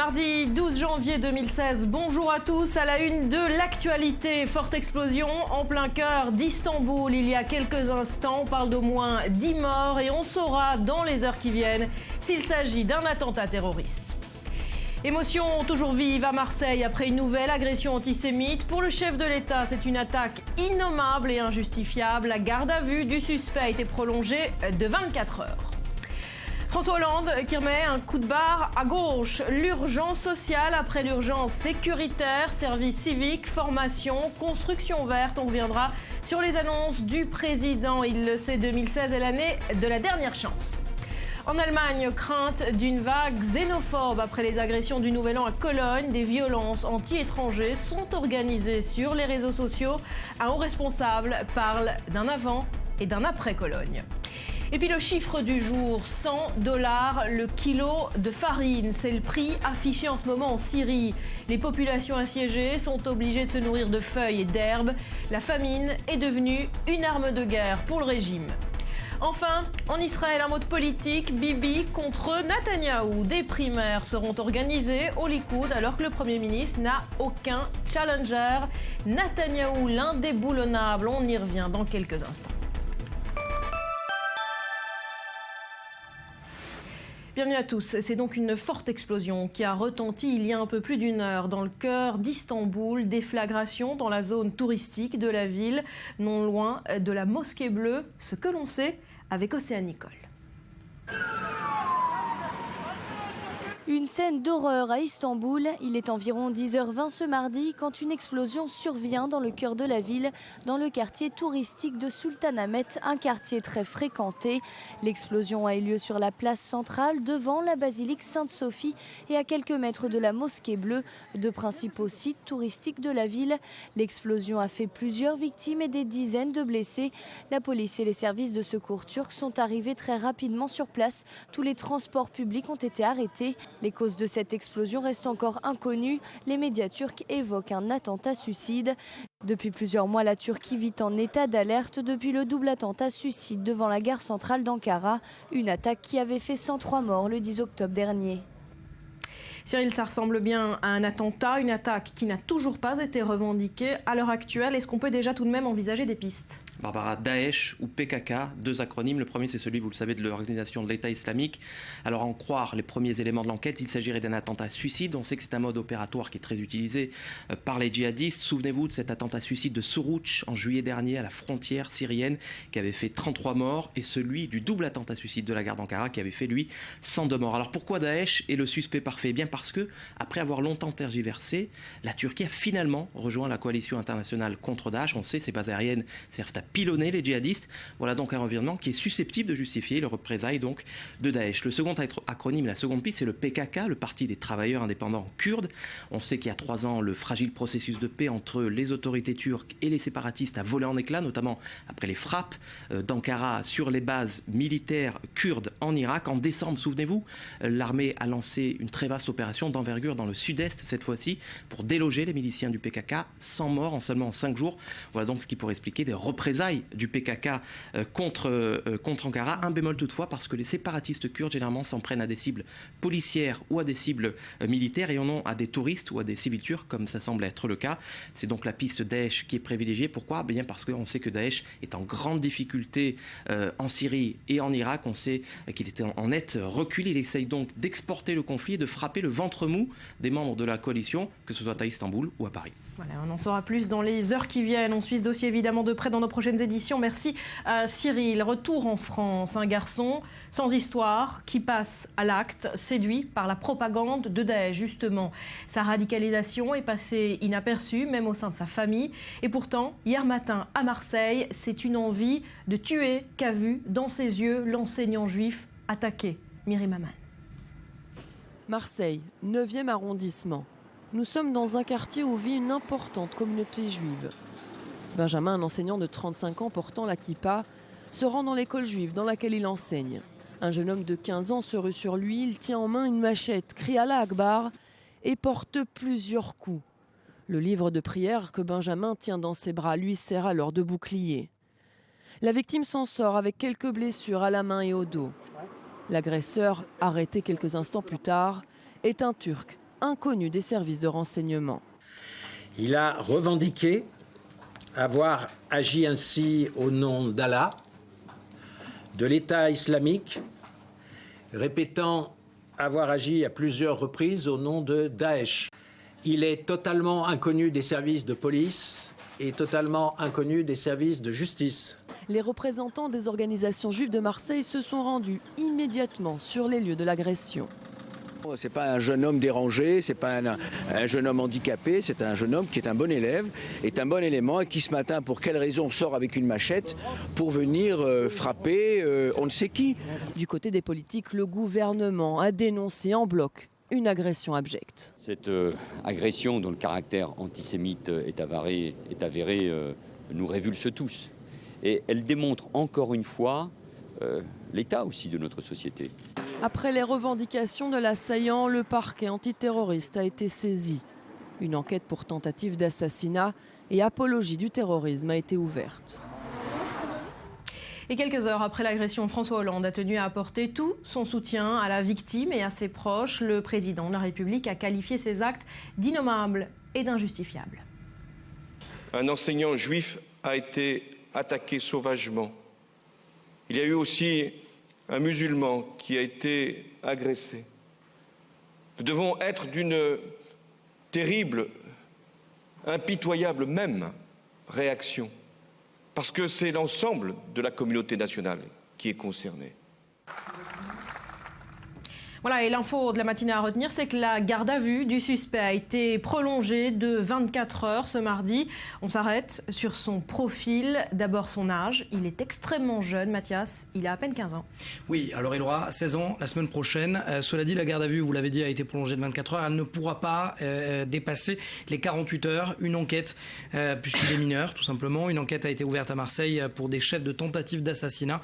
Mardi 12 janvier 2016, bonjour à tous. À la une de l'actualité, forte explosion en plein cœur d'Istanbul il y a quelques instants. On parle d'au moins 10 morts et on saura dans les heures qui viennent s'il s'agit d'un attentat terroriste. Émotion toujours vive à Marseille après une nouvelle agression antisémite. Pour le chef de l'État, c'est une attaque innommable et injustifiable. La garde à vue du suspect a été prolongée de 24 heures. François Hollande qui remet un coup de barre à gauche. L'urgence sociale après l'urgence sécuritaire, service civique, formation, construction verte. On reviendra sur les annonces du président. Il le sait, 2016 est l'année de la dernière chance. En Allemagne, crainte d'une vague xénophobe après les agressions du Nouvel An à Cologne. Des violences anti-étrangers sont organisées sur les réseaux sociaux. Un haut responsable parle d'un avant et d'un après Cologne. Et puis le chiffre du jour, $100 le kilo de farine. C'est le prix affiché en ce moment en Syrie. Les populations assiégées sont obligées de se nourrir de feuilles et d'herbes. La famine est devenue une arme de guerre pour le régime. Enfin, en Israël, un mot de politique, Bibi contre Netanyahou. Des primaires seront organisées au Likoud alors que le Premier ministre n'a aucun challenger. Netanyahou, l'indéboulonnable, on y revient dans quelques instants. Bienvenue à tous. C'est donc une forte explosion qui a retenti il y a un peu plus d'une heure dans le cœur d'Istanbul. Déflagration dans la zone touristique de la ville, non loin de la Mosquée Bleue. Ce que l'on sait avec Océane Nicole. Une scène d'horreur à Istanbul. Il est environ 10h20 ce mardi quand une explosion survient dans le cœur de la ville, dans le quartier touristique de Sultanahmet, un quartier très fréquenté. L'explosion a eu lieu sur la place centrale, devant la basilique Sainte-Sophie et à quelques mètres de la Mosquée Bleue, deux principaux sites touristiques de la ville. L'explosion a fait plusieurs victimes et des dizaines de blessés. La police et les services de secours turcs sont arrivés très rapidement sur place. Tous les transports publics ont été arrêtés. Les causes de cette explosion restent encore inconnues. Les médias turcs évoquent un attentat-suicide. Depuis plusieurs mois, la Turquie vit en état d'alerte depuis le double attentat-suicide devant la gare centrale d'Ankara. Une attaque qui avait fait 103 morts le 10 octobre dernier. Cyril, ça ressemble bien à un attentat, une attaque qui n'a toujours pas été revendiquée à l'heure actuelle. Est-ce qu'on peut déjà tout de même envisager des pistes ? Barbara, Daesh ou PKK, deux acronymes. Le premier, c'est celui, vous le savez, de l'organisation de l'État islamique. Alors, en croire les premiers éléments de l'enquête, il s'agirait d'un attentat-suicide. On sait que c'est un mode opératoire qui est très utilisé par les djihadistes. Souvenez-vous de cet attentat-suicide de Suruç en juillet dernier à la frontière syrienne qui avait fait 33 morts et celui du double attentat-suicide de la gare d'Ankara qui avait fait, lui, 102 morts. Alors, pourquoi Daesh est le suspect parfait ? Eh bien, parce que, après avoir longtemps tergiversé, la Turquie a finalement rejoint la coalition internationale contre Daesh. On sait, ces bases aériennes servent à pilonner les djihadistes. Voilà donc un environnement qui est susceptible de justifier le représailles donc de Daesh. Le second acronyme, la seconde piste, c'est le PKK, le Parti des travailleurs indépendants kurdes. On sait qu'il y a 3 ans, le fragile processus de paix entre les autorités turques et les séparatistes a volé en éclats, notamment après les frappes d'Ankara sur les bases militaires kurdes en Irak. En décembre, souvenez-vous, l'armée a lancé une très vaste opération d'envergure dans le sud-est, cette fois-ci, pour déloger les miliciens du PKK, 100 morts en seulement 5 jours. Voilà donc ce qui pourrait expliquer des représailles du PKK contre Ankara. Un bémol toutefois, parce que les séparatistes kurdes généralement s'en prennent à des cibles policières ou à des cibles militaires et non à des touristes ou à des civils turcs, comme ça semble être le cas. C'est donc la piste Daesh qui est privilégiée. Pourquoi ? Bien parce qu'on sait que Daesh est en grande difficulté en Syrie et en Irak. On sait qu'il était en net recul. Il essaye donc d'exporter le conflit et de frapper le ventre mou des membres de la coalition, que ce soit à Istanbul ou à Paris. Voilà, on en saura plus dans les heures qui viennent. On suit ce dossier évidemment de près dans nos prochaines éditions. Merci à Cyril. Retour en France, un garçon sans histoire qui passe à l'acte, séduit par la propagande de Daesh justement. Sa radicalisation est passée inaperçue, même au sein de sa famille. Et pourtant, hier matin à Marseille, c'est une envie de tuer qu'a vu dans ses yeux l'enseignant juif attaqué. Myriam Aman. Marseille, 9e arrondissement. Nous sommes dans un quartier où vit une importante communauté juive. Benjamin, un enseignant de 35 ans portant la kippa, se rend dans l'école juive dans laquelle il enseigne. Un jeune homme de 15 ans se rue sur lui, il tient en main une machette, crie Allah Akbar et porte plusieurs coups. Le livre de prière que Benjamin tient dans ses bras lui sert alors de bouclier. La victime s'en sort avec quelques blessures à la main et au dos. L'agresseur, arrêté quelques instants plus tard, est un Turc inconnu des services de renseignement. Il a revendiqué avoir agi ainsi au nom d'Allah, de l'État islamique, répétant avoir agi à plusieurs reprises au nom de Daesh. Il est totalement inconnu des services de police et totalement inconnu des services de justice. Les représentants des organisations juives de Marseille se sont rendus immédiatement sur les lieux de l'agression. Ce n'est pas un jeune homme dérangé, ce n'est pas un jeune homme handicapé, c'est un jeune homme qui est un bon élève, est un bon élément et qui ce matin, pour quelle raison, sort avec une machette pour venir frapper on ne sait qui. Du côté des politiques, le gouvernement a dénoncé en bloc une agression abjecte. Cette agression dont le caractère antisémite est avéré nous révulse tous. Et elle démontre encore une fois l'état aussi de notre société. Après les revendications de l'assaillant, le parquet antiterroriste a été saisi. Une enquête pour tentative d'assassinat et apologie du terrorisme a été ouverte. Et quelques heures après l'agression, François Hollande a tenu à apporter tout son soutien à la victime et à ses proches. Le président de la République a qualifié ces actes d'innommables et d'injustifiables. Un enseignant juif a été attaqué sauvagement. Il y a eu aussi un musulman qui a été agressé. Nous devons être d'une terrible, impitoyable même réaction, parce que c'est l'ensemble de la communauté nationale qui est concernée. Voilà, et l'info de la matinée à retenir, c'est que la garde à vue du suspect a été prolongée de 24 heures ce mardi. On s'arrête sur son profil. D'abord son âge. Il est extrêmement jeune, Mathias. Il a à peine 15 ans. Oui, alors il aura 16 ans la semaine prochaine. Cela dit, la garde à vue, vous l'avez dit, a été prolongée de 24 heures. Elle ne pourra pas dépasser les 48 heures. Une enquête, puisqu'il est mineur, tout simplement. Une enquête a été ouverte à Marseille pour des chefs de tentative d'assassinat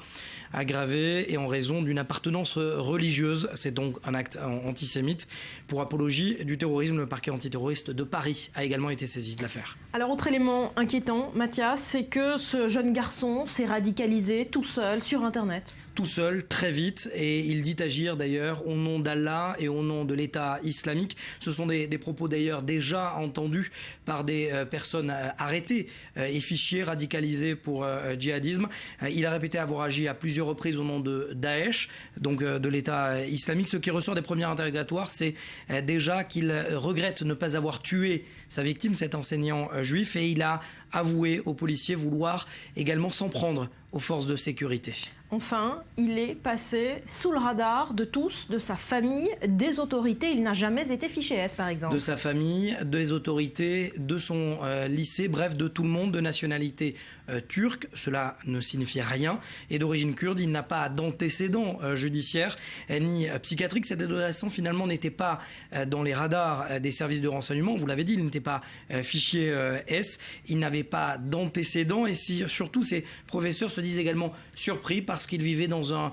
aggravé et en raison d'une appartenance religieuse. C'est donc un acte antisémite. Pour apologie du terrorisme, le parquet antiterroriste de Paris a également été saisi de l'affaire. Alors, autre élément inquiétant, Mathias, c'est que ce jeune garçon s'est radicalisé tout seul sur Internet. Tout seul, très vite, et il dit agir d'ailleurs au nom d'Allah et au nom de l'État islamique. Ce sont des propos d'ailleurs déjà entendus par des personnes arrêtées et fichées, radicalisées pour djihadisme. Il a répété avoir agi à plusieurs reprises au nom de Daesh, donc de l'État islamique. Ce qui ressort des premiers interrogatoires, c'est déjà qu'il regrette ne pas avoir tué sa victime, cet enseignant juif, et il a avoué aux policiers vouloir également s'en prendre aux forces de sécurité. Enfin, il est passé sous le radar de tous, de sa famille, des autorités. Il n'a jamais été fiché S, par exemple. De sa famille, des autorités, de son lycée, bref, de tout le monde, de nationalité turque. Cela ne signifie rien. Et d'origine kurde, il n'a pas d'antécédent judiciaire ni psychiatrique. Cet adolescent, finalement, n'était pas dans les radars des services de renseignement. Vous l'avez dit, il n'était pas fichier S. Il n'avait pas d'antécédent. Et surtout, ses professeurs se disent également surpris parce qu'il vivait dans un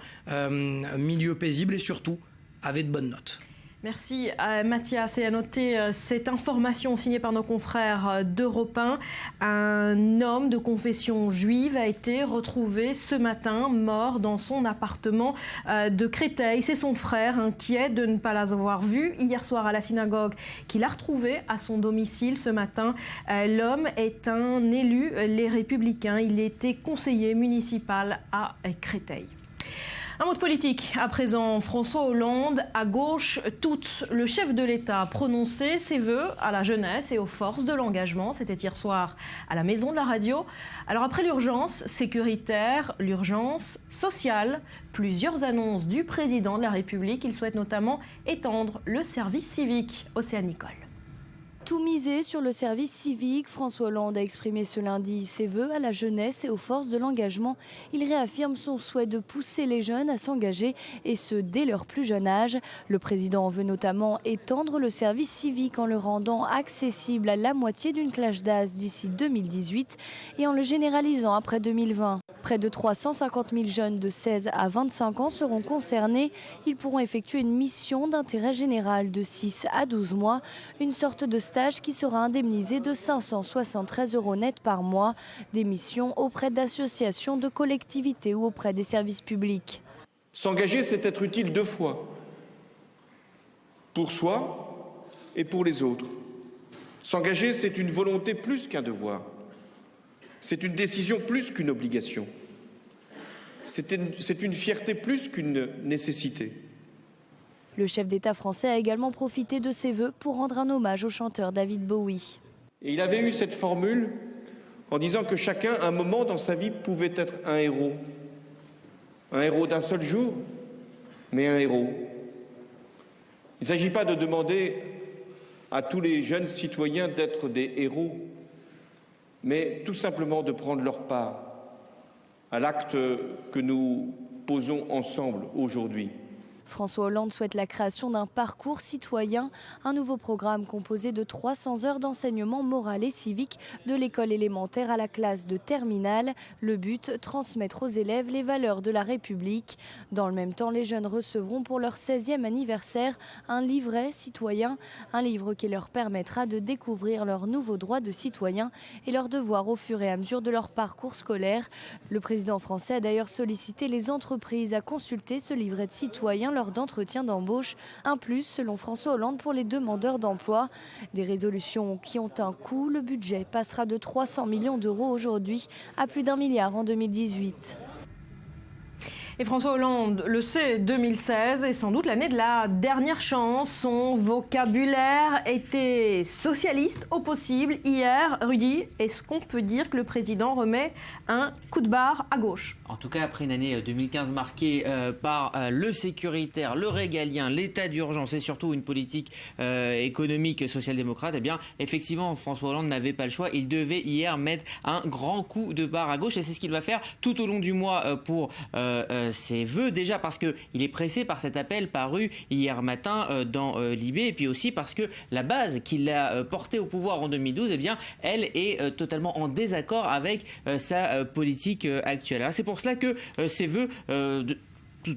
milieu paisible et surtout avait de bonnes notes. Merci Mathias. Et à noter cette information signée par nos confrères d'Europe 1. Un homme de confession juive a été retrouvé ce matin mort dans son appartement de Créteil. C'est son frère, inquiet de ne pas l'avoir vu hier soir à la synagogue, qui l'a retrouvé à son domicile ce matin. L'homme est un élu Les Républicains. Il était conseiller municipal à Créteil. Un mot de politique. À présent, François Hollande, à gauche, toute. Le chef de l'État a prononcé ses vœux à la jeunesse et aux forces de l'engagement. C'était hier soir à la Maison de la Radio. Alors après l'urgence sécuritaire, l'urgence sociale, plusieurs annonces du président de la République. Il souhaite notamment étendre le service civique. Océane Nicole. Tout misé sur le service civique, François Hollande a exprimé ce lundi ses vœux à la jeunesse et aux forces de l'engagement. Il réaffirme son souhait de pousser les jeunes à s'engager et ce dès leur plus jeune âge. Le président veut notamment étendre le service civique en le rendant accessible à la moitié d'une classe d'âge d'ici 2018 et en le généralisant après 2020. Près de 350 000 jeunes de 16 à 25 ans seront concernés. Ils pourront effectuer une mission d'intérêt général de 6 à 12 mois, une sorte de stage qui sera indemnisé de 573 € net par mois. Des missions auprès d'associations, de collectivités ou auprès des services publics. S'engager, c'est être utile deux fois. Pour soi, et pour les autres. S'engager, c'est une volonté plus qu'un devoir. C'est une décision plus qu'une obligation. C'est une fierté plus qu'une nécessité. Le chef d'État français a également profité de ses vœux pour rendre un hommage au chanteur David Bowie. Et il avait eu cette formule en disant que chacun, à un moment dans sa vie, pouvait être un héros. Un héros d'un seul jour, mais un héros. Il ne s'agit pas de demander à tous les jeunes citoyens d'être des héros, mais tout simplement de prendre leur part à l'acte que nous posons ensemble aujourd'hui. François Hollande souhaite la création d'un parcours citoyen, un nouveau programme composé de 300 heures d'enseignement moral et civique de l'école élémentaire à la classe de terminale. Le but, transmettre aux élèves les valeurs de la République. Dans le même temps, les jeunes recevront pour leur 16e anniversaire un livret citoyen, un livre qui leur permettra de découvrir leurs nouveaux droits de citoyens et leurs devoirs au fur et à mesure de leur parcours scolaire. Le président français a d'ailleurs sollicité les entreprises à consulter ce livret de citoyens lors d'entretien d'embauche. Un plus, selon François Hollande, pour les demandeurs d'emploi. Des résolutions qui ont un coût. Le budget passera de 300 millions d'euros aujourd'hui à plus d'1 milliard en 2018. Et François Hollande le sait, 2016 est sans doute l'année de la dernière chance. Son vocabulaire était socialiste au possible. Hier, Rudy, est-ce qu'on peut dire que le président remet un coup de barre à gauche ? En tout cas, après une année 2015 marquée par le sécuritaire, le régalien, l'état d'urgence et surtout une politique économique social-démocrate, eh bien, effectivement, François Hollande n'avait pas le choix. Il devait hier mettre un grand coup de barre à gauche et c'est ce qu'il va faire tout au long du mois pour ses vœux. Déjà parce qu'il est pressé par cet appel paru hier matin dans Libé et puis aussi parce que la base qui l'a porté au pouvoir en 2012, eh bien, elle est totalement en désaccord avec sa politique actuelle. Alors, c'est pour cela que ces vœux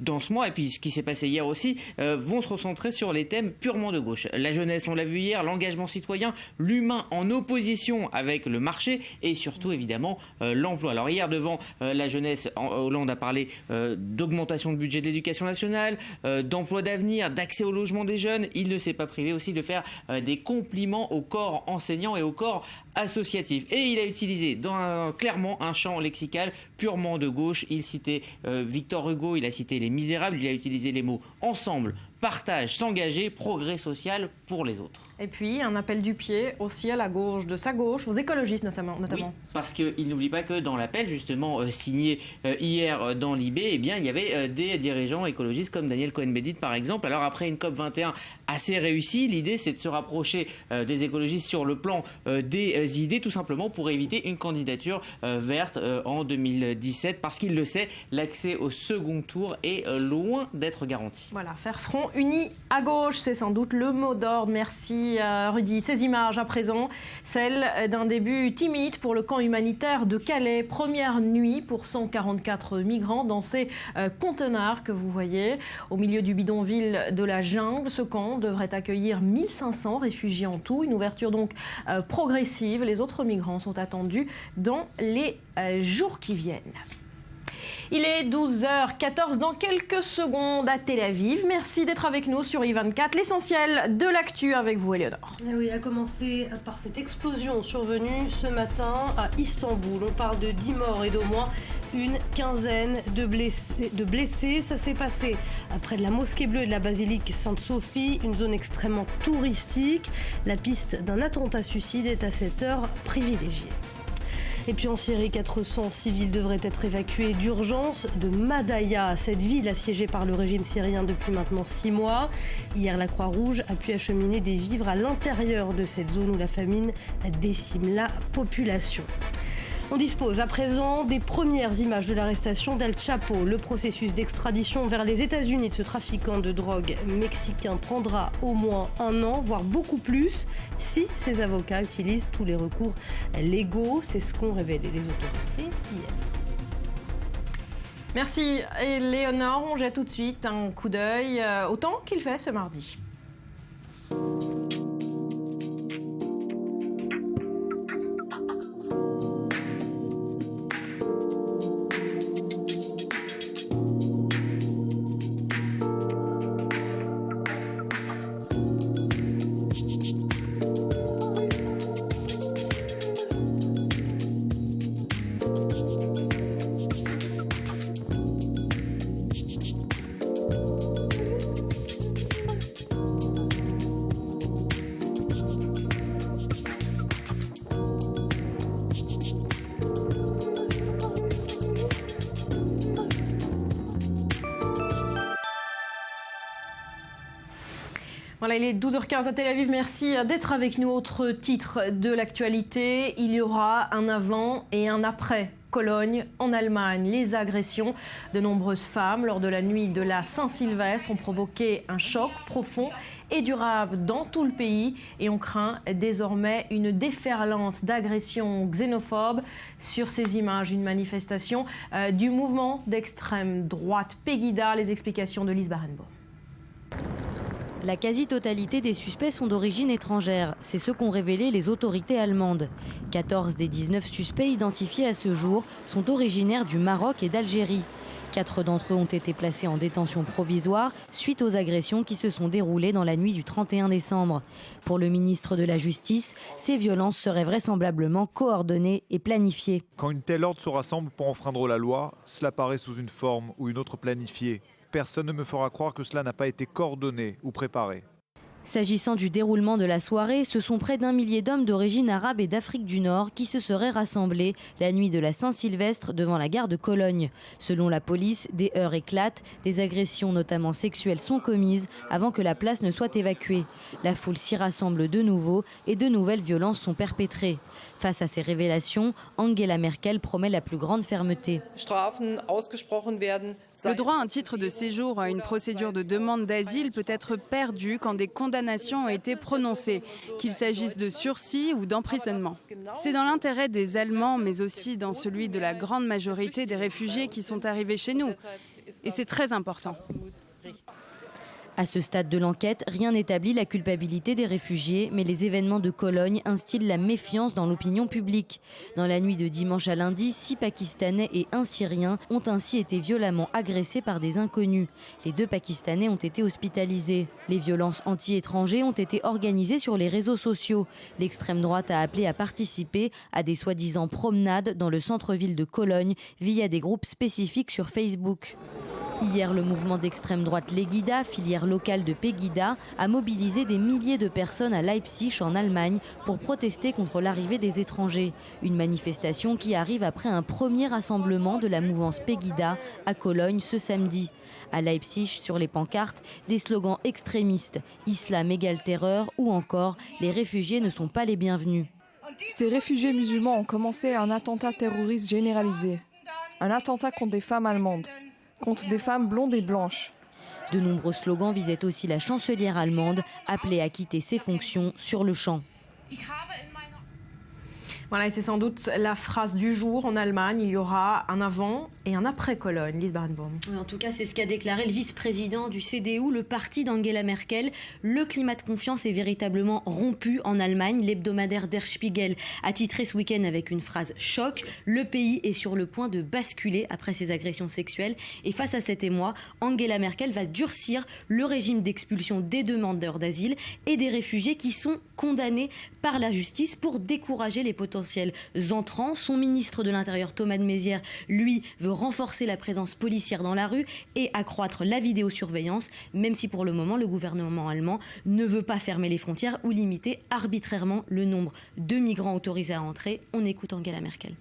dans ce mois, et puis ce qui s'est passé hier aussi, vont se recentrer sur les thèmes purement de gauche. La jeunesse, on l'a vu hier, l'engagement citoyen, l'humain en opposition avec le marché et surtout évidemment l'emploi. Alors hier devant la jeunesse, Hollande a parlé d'augmentation de budget de l'éducation nationale, d'emploi d'avenir, d'accès au logement des jeunes. Il ne s'est pas privé aussi de faire des compliments au corps enseignant et au corps associatif. Et il a utilisé clairement un champ lexical purement de gauche. Il citait Victor Hugo, il a cité Les Misérables, il a utilisé les mots ensemble, partage, s'engager, progrès social pour les autres. Et puis un appel du pied aussi à la gauche, de sa gauche, aux écologistes notamment. Oui, parce qu'il n'oublie pas que dans l'appel justement signé hier dans Libé, eh bien, il y avait des dirigeants écologistes comme Daniel Cohn-Bendit par exemple. Alors après une COP21 assez réussie, l'idée c'est de se rapprocher des écologistes sur le plan des idées, tout simplement pour éviter une candidature verte en 2017, parce qu'il le sait, l'accès au second tour est loin d'être garanti. Voilà, faire front uni à gauche, c'est sans doute le mot d'ordre. Merci Rudy. Ces images à présent, celles d'un début timide pour le camp humanitaire de Calais. Première nuit pour 144 migrants dans ces conteneurs que vous voyez au milieu du bidonville de la Jungle. Ce camp devrait accueillir 1500 réfugiés en tout. Une ouverture donc progressive. Les autres migrants sont attendus dans les jours qui viennent. Il est 12h14 dans quelques secondes à Tel Aviv. Merci d'être avec nous sur I24. L'essentiel de l'actu avec vous, Éléonore. Oui, à commencer par cette explosion survenue ce matin à Istanbul. On parle de 10 morts et d'au moins une quinzaine de blessés. Ça s'est passé près de la mosquée bleue et de la basilique Sainte-Sophie, une zone extrêmement touristique. La piste d'un attentat suicide est à cette heure privilégiée. Et puis en Syrie, 400 civils devraient être évacués d'urgence de Madaya, cette ville assiégée par le régime syrien depuis maintenant 6 mois. Hier, la Croix-Rouge a pu acheminer des vivres à l'intérieur de cette zone où la famine décime la population. On dispose à présent des premières images de l'arrestation d'El Chapo. Le processus d'extradition vers les États-Unis de ce trafiquant de drogue mexicain prendra au moins 1 an, voire beaucoup plus, si ses avocats utilisent tous les recours légaux. C'est ce qu'ont révélé les autorités hier. Merci Éléonore. On jette tout de suite un coup d'œil au temps qu'il fait ce mardi. Voilà, il est 12h15 à Tel Aviv. Merci d'être avec nous. Autre titre de l'actualité, il y aura un avant et un après. Cologne, en Allemagne, les agressions de nombreuses femmes lors de la nuit de la Saint-Sylvestre ont provoqué un choc profond et durable dans tout le pays. Et on craint désormais une déferlante d'agressions xénophobes. Sur ces images, une manifestation du mouvement d'extrême droite Pegida. Les explications de Lise Barenbaum. La quasi-totalité des suspects sont d'origine étrangère. C'est ce qu'ont révélé les autorités allemandes. 14 des 19 suspects identifiés à ce jour sont originaires du Maroc et d'Algérie. 4 d'entre eux ont été placés en détention provisoire suite aux agressions qui se sont déroulées dans la nuit du 31 décembre. Pour le ministre de la Justice, ces violences seraient vraisemblablement coordonnées et planifiées. Quand une telle horde se rassemble pour enfreindre la loi, cela paraît sous une forme ou une autre planifiée. Personne ne me fera croire que cela n'a pas été coordonné ou préparé. S'agissant du déroulement de la soirée, ce sont près d'1 millier d'hommes d'origine arabe et d'Afrique du Nord qui se seraient rassemblés la nuit de la Saint-Sylvestre devant la gare de Cologne. Selon la police, des heurts éclatent, des agressions notamment sexuelles sont commises avant que la place ne soit évacuée. La foule s'y rassemble de nouveau et de nouvelles violences sont perpétrées. Face à ces révélations, Angela Merkel promet la plus grande fermeté. Le droit à un titre de séjour à une procédure de demande d'asile peut être perdu quand des condamnations ont été prononcées, qu'il s'agisse de sursis ou d'emprisonnement. C'est dans l'intérêt des Allemands, mais aussi dans celui de la grande majorité des réfugiés qui sont arrivés chez nous. Et c'est très important. À ce stade de l'enquête, rien n'établit la culpabilité des réfugiés, mais les événements de Cologne instillent la méfiance dans l'opinion publique. Dans la nuit de dimanche à lundi, 6 Pakistanais et 1 Syrien ont ainsi été violemment agressés par des inconnus. Les 2 Pakistanais ont été hospitalisés. Les violences anti-étrangers ont été organisées sur les réseaux sociaux. L'extrême droite a appelé à participer à des soi-disant promenades dans le centre-ville de Cologne via des groupes spécifiques sur Facebook. Hier, le mouvement d'extrême droite Legida, filière locale de Pegida, a mobilisé des milliers de personnes à Leipzig, en Allemagne, pour protester contre l'arrivée des étrangers. Une manifestation qui arrive après un premier rassemblement de la mouvance Pegida à Cologne ce samedi. À Leipzig, sur les pancartes, des slogans extrémistes, islam égale terreur ou encore les réfugiés ne sont pas les bienvenus. Ces réfugiés musulmans ont commencé un attentat terroriste généralisé. Un attentat contre des femmes allemandes, contre des femmes blondes et blanches. De nombreux slogans visaient aussi la chancelière allemande, appelée à quitter ses fonctions sur le champ. Voilà, et c'est sans doute la phrase du jour. En Allemagne, il y aura un avant et un après Cologne. Lise Barenbaum. Oui, en tout cas, c'est ce qu'a déclaré le vice-président du CDU, le parti d'Angela Merkel. Le climat de confiance est véritablement rompu en Allemagne. L'hebdomadaire Der Spiegel a titré ce week-end avec une phrase choc. Le pays est sur le point de basculer après ces agressions sexuelles. Et face à cet émoi, Angela Merkel va durcir le régime d'expulsion des demandeurs d'asile et des réfugiés qui sont condamnés par la justice pour décourager les potentiels entrants. Son ministre de l'Intérieur, Thomas de Maizière, lui, veut renforcer la présence policière dans la rue et accroître la vidéosurveillance, même si pour le moment, le gouvernement allemand ne veut pas fermer les frontières ou limiter arbitrairement le nombre de migrants autorisés à entrer. On écoute Angela Merkel.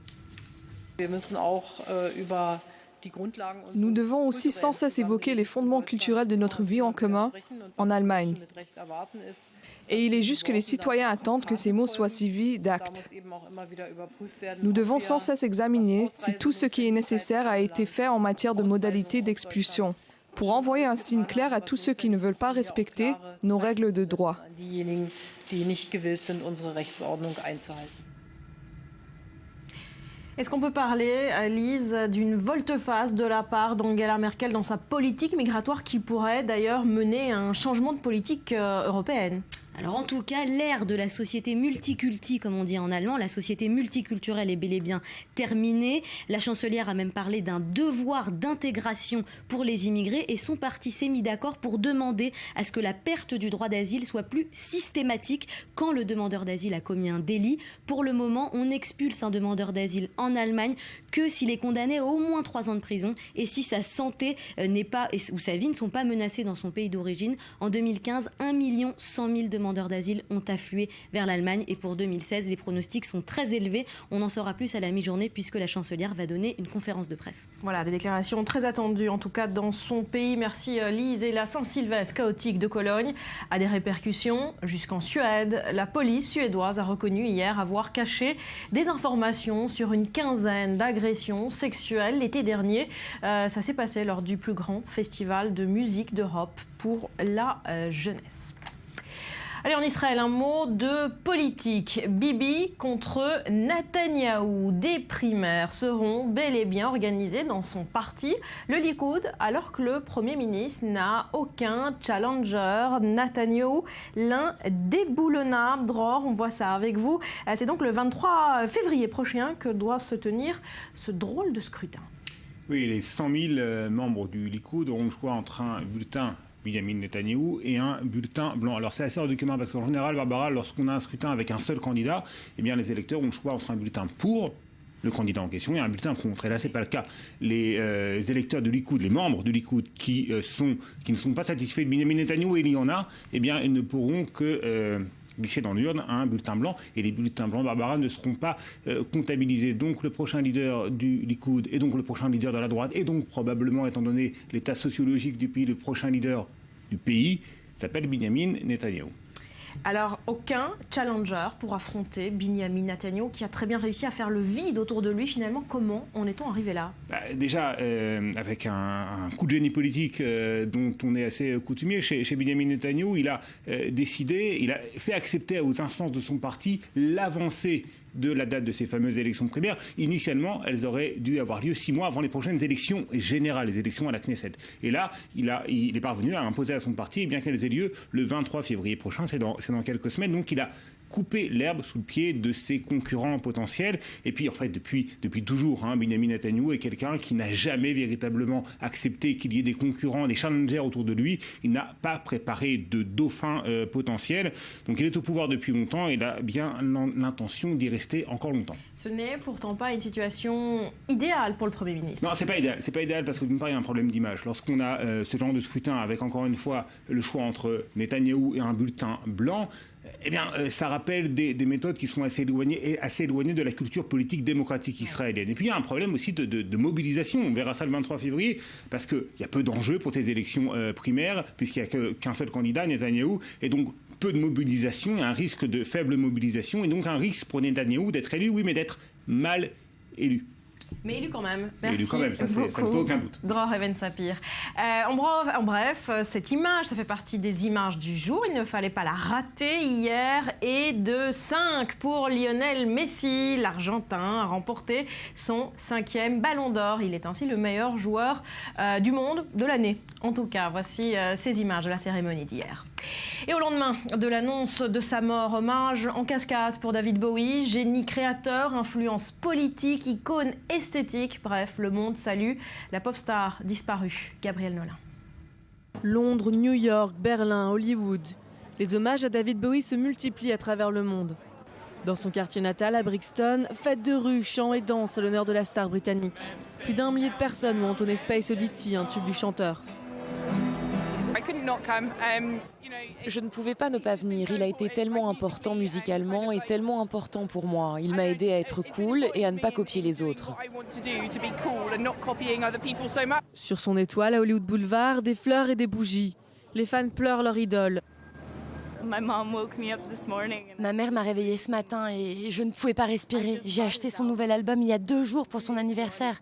Nous devons aussi sans cesse évoquer les fondements culturels de notre vie en commun en Allemagne. Et il est juste que les citoyens attendent que ces mots soient suivis d'actes. Nous devons sans cesse examiner si tout ce qui est nécessaire a été fait en matière de modalités d'expulsion, pour envoyer un signe clair à tous ceux qui ne veulent pas respecter nos règles de droit. Est-ce qu'on peut parler, Lise, d'une volte-face de la part d'Angela Merkel dans sa politique migratoire qui pourrait d'ailleurs mener à un changement de politique européenne ? Alors en tout cas, l'ère de la société multiculti, comme on dit en allemand, la société multiculturelle est bel et bien terminée. La chancelière a même parlé d'un devoir d'intégration pour les immigrés et son parti s'est mis d'accord pour demander à ce que la perte du droit d'asile soit plus systématique quand le demandeur d'asile a commis un délit. Pour le moment, on expulse un demandeur d'asile en Allemagne que s'il est condamné à au moins 3 ans de prison et si sa santé ou sa vie ne sont pas menacées dans son pays d'origine. En 2015, 1 100 000 demandeurs demandeurs d'asile ont afflué vers l'Allemagne. Et pour 2016, les pronostics sont très élevés. On en saura plus à la mi-journée puisque la chancelière va donner une conférence de presse. Voilà, des déclarations très attendues, en tout cas dans son pays. Merci Lise. Et la Saint-Sylvestre chaotique de Cologne a des répercussions jusqu'en Suède. La police suédoise a reconnu hier avoir caché des informations sur une quinzaine d'agressions sexuelles l'été dernier. Ça s'est passé lors du plus grand festival de musique d'Europe pour la jeunesse. Allez, en Israël, un mot de politique. Bibi contre Netanyahou. Des primaires seront bel et bien organisées dans son parti, le Likoud, alors que le Premier ministre n'a aucun challenger. Netanyahou, l'un déboulonnable. Dror, on voit ça avec vous. C'est donc le 23 février prochain que doit se tenir ce drôle de scrutin. Oui, les 100 000 membres du Likoud auront le choix entre un bulletin Benjamin Netanyahou et un bulletin blanc. Alors c'est assez hors du commun parce qu'en général, Barbara, lorsqu'on a un scrutin avec un seul candidat, eh bien les électeurs ont le choix entre un bulletin pour le candidat en question et un bulletin contre. Et là, c'est pas le cas. Les électeurs du Likoud, les membres du Likoud qui ne sont pas satisfaits de Benjamin Netanyahou, et il y en a, eh bien ils ne pourront que glisser dans l'urne un bulletin blanc, et les bulletins blancs, Barbara, ne seront pas comptabilisés. Donc le prochain leader du Likoud, et donc le prochain leader de la droite, et donc probablement, étant donné l'état sociologique du pays, le prochain leader du pays, s'appelle Benjamin Netanyahou. Alors, aucun challenger pour affronter Benjamin Netanyahou qui a très bien réussi à faire le vide autour de lui. Finalement, comment en est-on arrivé là ? Déjà, avec un coup de génie politique dont on est assez coutumier chez Benjamin Netanyahou, il a décidé, il a fait accepter aux instances de son parti l'avancée de la date de ces fameuses élections primaires. Initialement, elles auraient dû avoir lieu 6 mois avant les prochaines élections générales, les élections à la Knesset. Et là, il est parvenu à imposer à son parti, bien qu'elles aient lieu le 23 février prochain, c'est dans quelques semaines. Donc il a coupé l'herbe sous le pied de ses concurrents potentiels. Et puis, en fait, depuis toujours, Benjamin Netanyahou est quelqu'un qui n'a jamais véritablement accepté qu'il y ait des concurrents, des challengers autour de lui. Il n'a pas préparé de dauphin potentiel. Donc il est au pouvoir depuis longtemps et il a bien l'intention d'y rester encore longtemps. Ce n'est pourtant pas une situation idéale pour le Premier ministre. Non, c'est pas idéal. C'est pas idéal parce que d'une part, il y a un problème d'image. Lorsqu'on a ce genre de scrutin avec, encore une fois, le choix entre Netanyahou et un bulletin blanc, eh bien, ça rappelle des méthodes qui sont assez éloignées de la culture politique démocratique israélienne. Et puis, il y a un problème aussi de mobilisation. On verra ça le 23 février, parce qu'il y a peu d'enjeux pour ces élections primaires, puisqu'il n'y a qu'un seul candidat, Netanyahou, et donc peu de mobilisation, et un risque de faible mobilisation, et donc un risque pour Netanyahou d'être élu, oui, mais d'être mal élu. Mais élu quand même. Merci. Élu quand même, ça ne fait aucun doute. Dror Even Sapir. En bref, cette image, ça fait partie des images du jour. Il ne fallait pas la rater hier. Et de 5 pour Lionel Messi. L'Argentin a remporté son 5e Ballon d'Or. Il est ainsi le meilleur joueur du monde de l'année. En tout cas, voici ces images de la cérémonie d'hier. Et au lendemain de l'annonce de sa mort, hommage en cascade pour David Bowie, génie créateur, influence politique, icône esthétique. Bref, le monde salue la pop star disparue, Gabrielle Nolin. Londres, New York, Berlin, Hollywood. Les hommages à David Bowie se multiplient à travers le monde. Dans son quartier natal, à Brixton, fête de rue, chants et danse à l'honneur de la star britannique. Plus d'1 millier de personnes ont entonné Space Oddity, un tube du chanteur. Je ne pouvais pas ne pas venir. Il a été tellement important musicalement et tellement important pour moi. Il m'a aidé à être cool et à ne pas copier les autres. Sur son étoile à Hollywood Boulevard, des fleurs et des bougies. Les fans pleurent leur idole. Ma mère m'a réveillée ce matin et je ne pouvais pas respirer. J'ai acheté son nouvel album il y a 2 jours pour son anniversaire.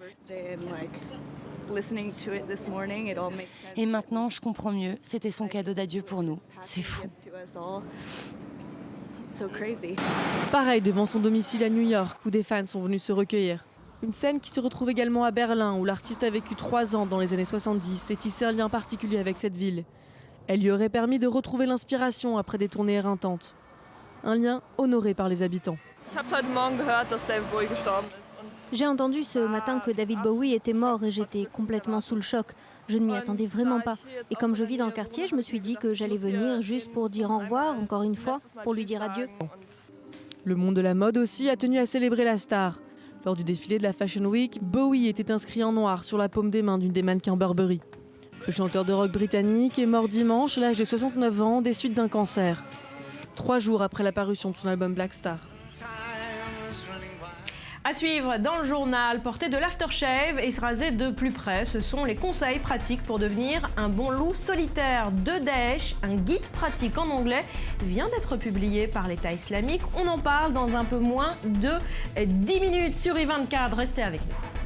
Et maintenant, je comprends mieux. C'était son cadeau d'adieu pour nous. C'est fou. Pareil devant son domicile à New York, où des fans sont venus se recueillir. Une scène qui se retrouve également à Berlin, où l'artiste a vécu 3 ans dans les années 70 et tissé un lien particulier avec cette ville. Elle lui aurait permis de retrouver l'inspiration après des tournées éreintantes. Un lien honoré par les habitants. J'ai entendu ce matin que David Bowie était mort et j'étais complètement sous le choc. Je ne m'y attendais vraiment pas. Et comme je vis dans le quartier, je me suis dit que j'allais venir juste pour dire au revoir, encore une fois, pour lui dire adieu. Le monde de la mode aussi a tenu à célébrer la star. Lors du défilé de la Fashion Week, Bowie était inscrit en noir sur la paume des mains d'une des mannequins Burberry. Le chanteur de rock britannique est mort dimanche à l'âge de 69 ans des suites d'un cancer. 3 jours après la parution de son album Black Star. À suivre dans le journal, porter de l'aftershave et se raser de plus près, ce sont les conseils pratiques pour devenir un bon loup solitaire de Daesh. Un guide pratique en anglais vient d'être publié par l'État islamique. On en parle dans un peu moins de 10 minutes sur I24. Restez avec nous.